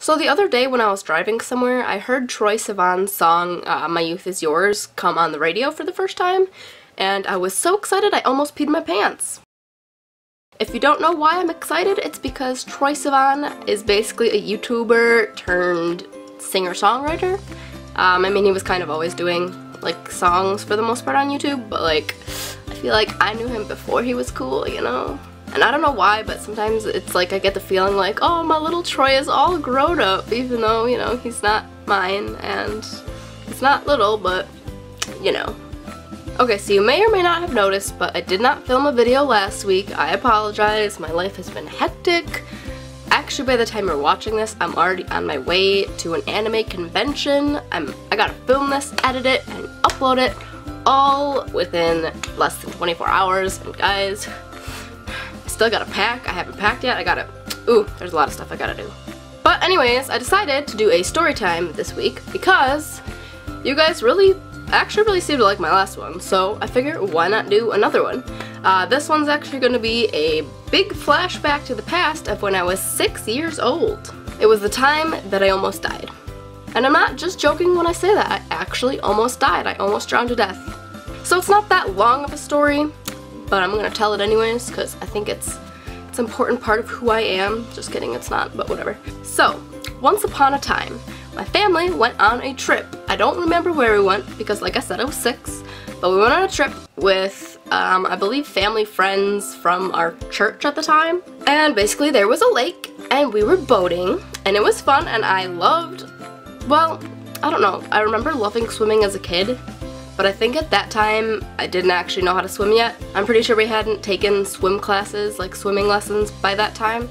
So the other day when I was driving somewhere, I heard Troye Sivan's song, My Youth Is Yours, come on the radio for the first time, and I was so excited I almost peed my pants. If you don't know why I'm excited, it's because Troye Sivan is basically a YouTuber turned singer-songwriter. I mean, he was kind of always doing, like, songs for the most part on YouTube, but, like, I feel like I knew him before he was cool, you know? And I don't know why, but sometimes it's like I get the feeling like, oh, my little Troy is all grown up, even though, you know, he's not mine, and he's not little, but, you know. Okay, so you may or may not have noticed, but I did not film a video last week. I apologize. My life has been hectic. Actually, by the time you're watching this, I'm already on my way to an anime convention. I gotta film this, edit it, and upload it all within less than 24 hours. And guys, still gotta pack. I haven't packed yet. Ooh, there's a lot of stuff I gotta do. But anyways, I decided to do a story time this week because you guys actually really seemed to like my last one, so I figured why not do another one. This one's actually going to be a big flashback to the past of when I was 6 years old. It was the time that I almost died. And I'm not just joking when I say that, I actually almost died. I almost drowned to death. So it's not that long of a story, but I'm going to tell it anyways because I think it's an important part of who I am. Just kidding, it's not, but whatever. So, once upon a time, my family went on a trip. I don't remember where we went because, like I said, I was 6, but we went on a trip with, I believe, family friends from our church at the time. And basically there was a lake and we were boating and it was fun and I loved, well, I don't know, I remember loving swimming as a kid, but I think at that time I didn't actually know how to swim yet. I'm pretty sure we hadn't taken swim classes, like swimming lessons by that time.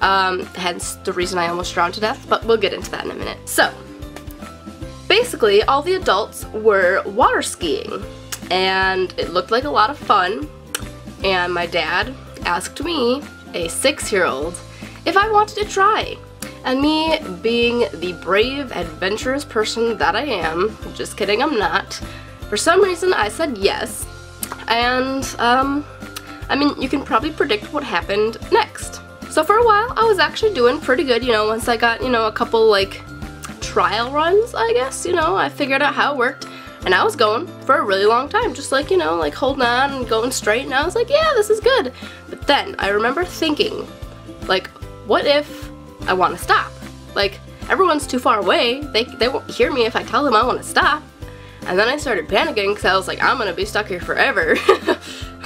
Hence the reason I almost drowned to death, but we'll get into that in a minute. So, basically all the adults were water skiing and it looked like a lot of fun, and my dad asked me, a 6-year-old, if I wanted to try. And me, being the brave, adventurous person that I am, just kidding, I'm not, for some reason I said yes, and I mean, you can probably predict what happened next. So for a while, I was actually doing pretty good, you know, once I got, you know, a couple, like, trial runs, I guess, you know, I figured out how it worked, and I was going for a really long time, just like, you know, like holding on and going straight, and I was like, yeah, this is good. But then I remember thinking, like, what if I want to stop? Like, everyone's too far away, they won't hear me if I tell them I want to stop. And then I started panicking because I was like, I'm gonna be stuck here forever.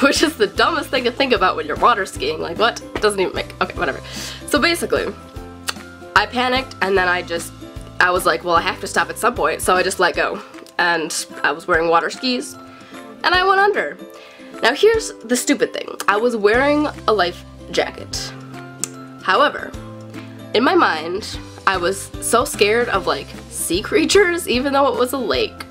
Which is the dumbest thing to think about when you're water skiing. Like, what? It doesn't even make, okay, whatever. So basically, I panicked and then I was like, well, I have to stop at some point, so I just let go. And I was wearing water skis, and I went under. Now here's the stupid thing. I was wearing a life jacket. However, in my mind, I was so scared of, like, sea creatures, even though it was a lake.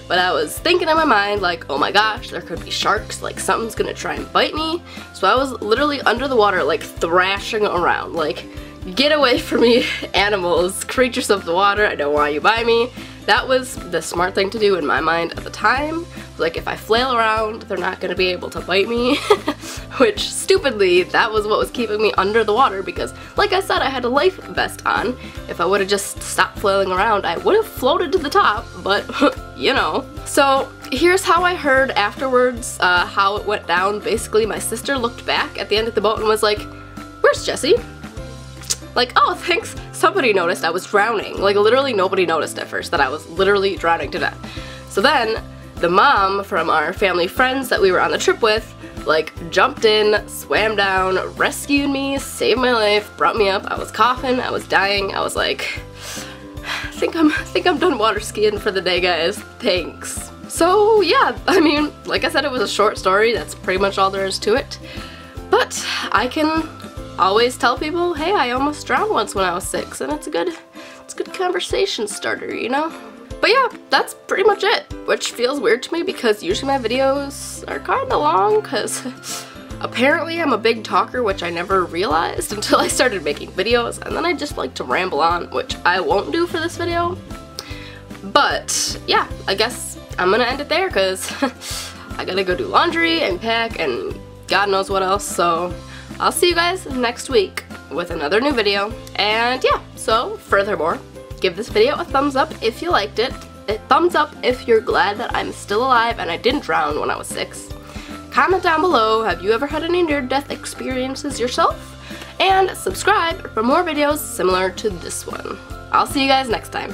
But I was thinking in my mind, like, oh my gosh, there could be sharks, like something's gonna try and bite me. So I was literally under the water, like, thrashing around, like, get away from me, animals, creatures of the water, I don't want you by me. That was the smart thing to do in my mind at the time. Like, if I flail around, they're not gonna be able to bite me. Which, stupidly, that was what was keeping me under the water because, like I said, I had a life vest on. If I would have just stopped flailing around, I would have floated to the top, but, you know. So, here's how I heard afterwards how it went down. Basically, my sister looked back at the end of the boat and was like, where's Jessie? Like, oh, thanks, somebody noticed I was drowning. Like, literally nobody noticed at first that I was literally drowning to death. So then, the mom from our family friends that we were on the trip with, like, jumped in, swam down, rescued me, saved my life, brought me up. I was coughing, I was dying, I was like, I think I'm done water skiing for the day, guys, thanks. So, yeah, I mean, like I said, it was a short story, that's pretty much all there is to it. But I can always tell people, hey, I almost drowned once when I was 6, and it's a good conversation starter, you know? But yeah, that's pretty much it, which feels weird to me because usually my videos are kinda long because apparently I'm a big talker, which I never realized until I started making videos, and then I just like to ramble on, which I won't do for this video. But yeah, I guess I'm gonna end it there because I gotta go do laundry and pack and God knows what else, so I'll see you guys next week with another new video, and yeah, So, furthermore, give this video a thumbs up if you liked it, a thumbs up if you're glad that I'm still alive and I didn't drown when I was 6. Comment down below, have you ever had any near-death experiences yourself? And subscribe for more videos similar to this one. I'll see you guys next time.